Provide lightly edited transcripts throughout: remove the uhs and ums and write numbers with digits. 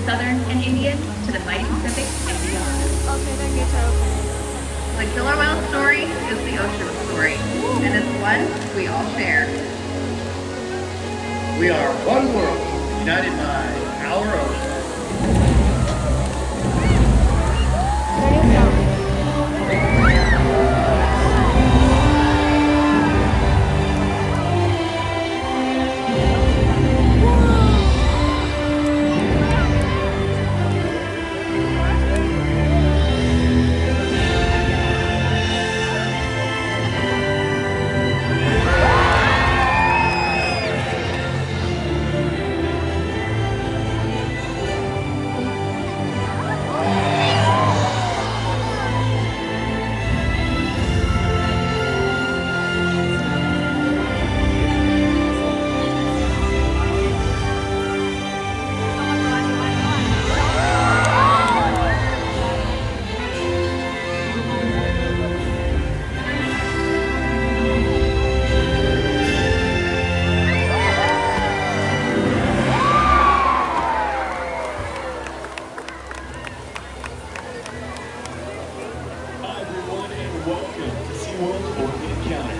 Southern and Indian to the mighty Pacific and beyond. Okay, that gets open. The killer whale story is the ocean story, and it's one we all share. We are one world, united by our ocean. Welcome to SeaWorld's Orca Encounter.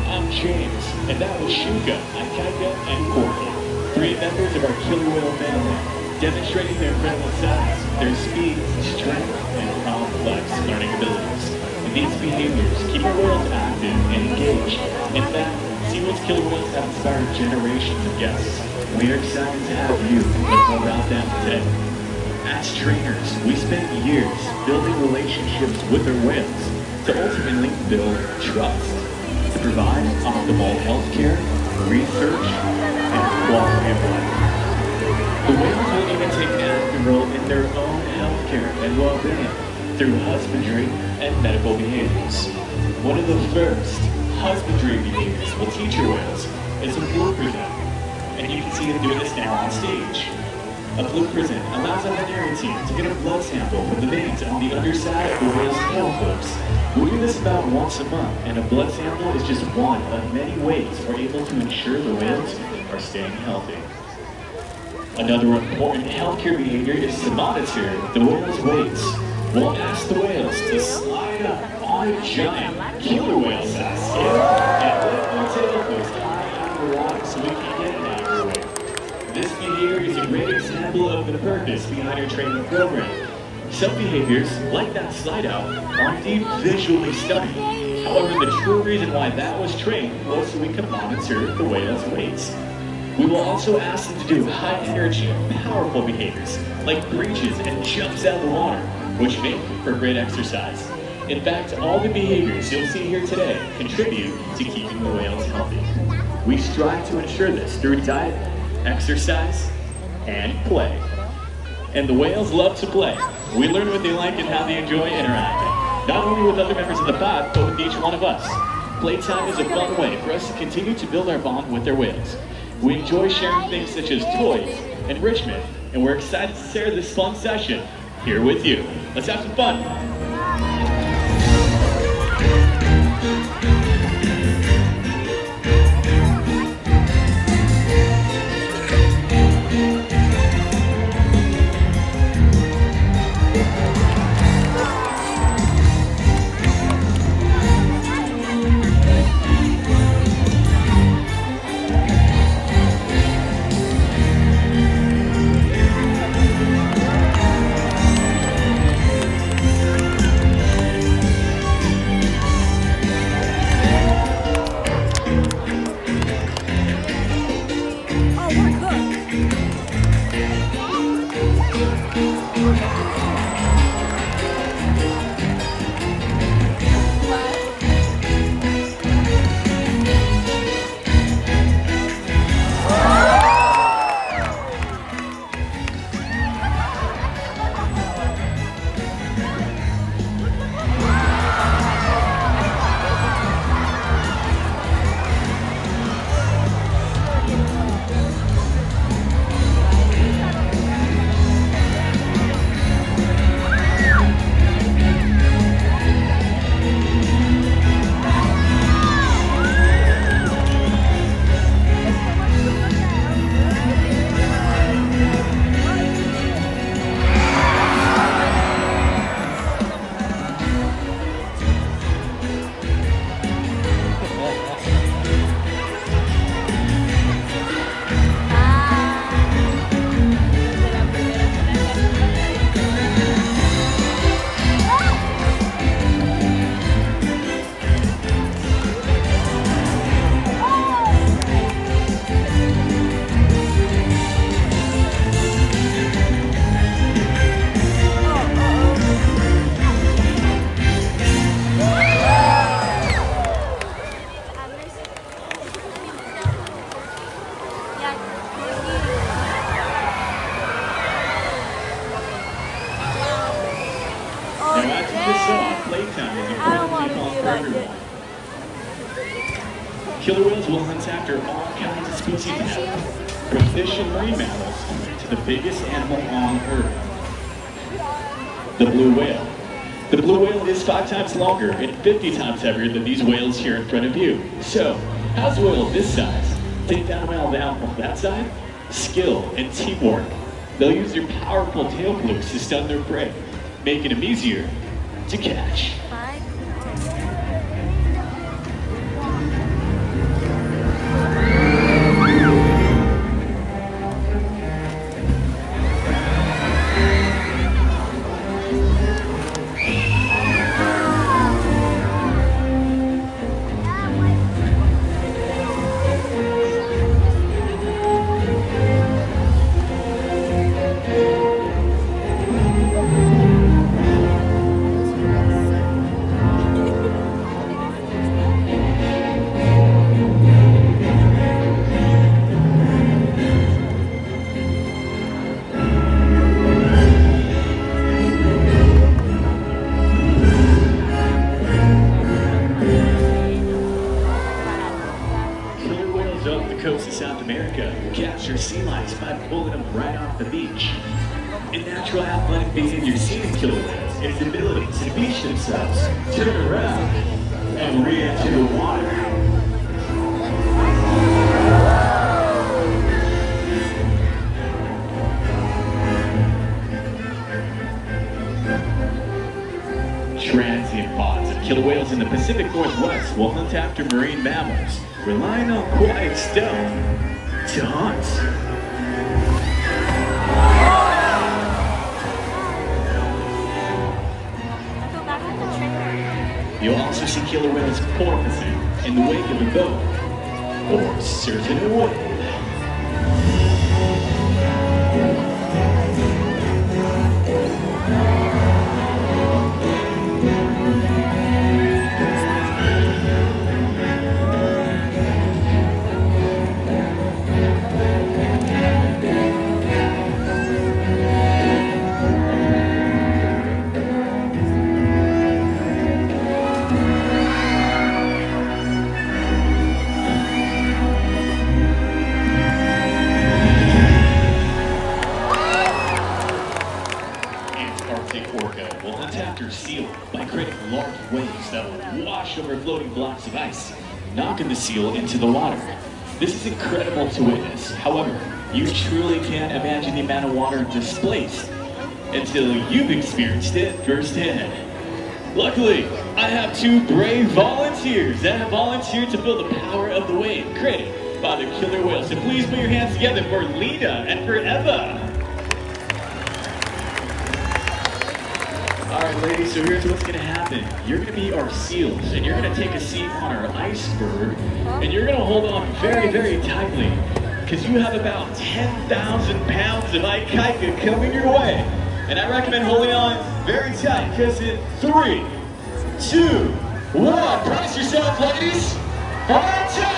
I'm James, and that was shouka, Ikaika, and corky, 3 members of our killer whale family, demonstrating their incredible size, their speed, strength, and complex learning abilities. And these behaviors keep our whales active and engaged. In fact, SeaWorld's killer whales have inspired generations of guests. We are excited to have you know about them today. As trainers, we spend years building relationships with our whales to ultimately build trust, to provide optimal healthcare, research, and quality of life. The whales will even take an active role in their own healthcare and well-being through husbandry and medical behaviors. One of the first husbandry behaviors we'll teach your whales is a blue present, and you can see them doing this now on stage. A blue present allows a veterinarian team to get a blood sample from the veins on the underside of the whale's tail clips. We do this about once a month, and a blood sample is just one of many ways we're able to ensure the whales are staying healthy. Another important healthcare behavior is to monitor the whale's weights. We'll ask the whales to slide up on a giant killer whale size scale and let their tail clips high out of the water so we can get an accurate weight. This behavior is a great example of the purpose behind our training program. Some behaviors, like that slide out, are indeed visually stunning. However, the true reason why that was trained was so we could monitor the whale's weights. We will also ask them to do high energy, powerful behaviors, like breaches and jumps out of the water, which make for great exercise. In fact, all the behaviors you'll see here today contribute to keeping the whales healthy. We strive to ensure this through diet, exercise, and play. And the whales love to play. We learn what they like and how they enjoy interacting, not only with other members of the pod, but with each one of us. Playtime is a fun way for us to continue to build our bond with our whales. We enjoy sharing things such as toys, enrichment, and we're excited to share this fun session here with you. Let's have some fun. saw, playtime is incredibly fun for everyone. Killer whales will hunt after all kinds of species now, from fish and marine mammals to the biggest animal on Earth, the blue whale. The blue whale is 5 times longer and 50 times heavier than these whales here in front of you. So, how's a whale of this size take down a whale down from that side? Skill and teamwork. They'll use their powerful tail flukes to stun their prey, making them easier to catch. Coast of South America capture sea lions by pulling them right off the beach. In natural athletic behavior seen in killer whales is the ability to beach themselves, turn around, and re-enter the water. Transient pods of killer whales in the Pacific Northwest will hunt after marine mammals, relying on quiet stealth to hunt. You'll also see killer whales porpoising in the wake of a boat or surfing a wave. Orca will hunt after seal by creating large waves that will wash over floating blocks of ice, knocking the seal into the water. This is incredible to witness. However, you truly can't imagine the amount of water displaced until you've experienced it firsthand. Luckily, I have 2 brave volunteers that have volunteered to feel the power of the wave created by the killer whale. So please put your hands together for Lena and for Eva. Alright ladies, so here's what's going to happen. You're going to be our seals, and you're going to take a seat on our iceberg, and you're going to hold on very, very tightly, because you have about 10,000 pounds of Ikaika coming your way. And I recommend holding on very tight, because in 3, 2, 1, brace yourself ladies, on time!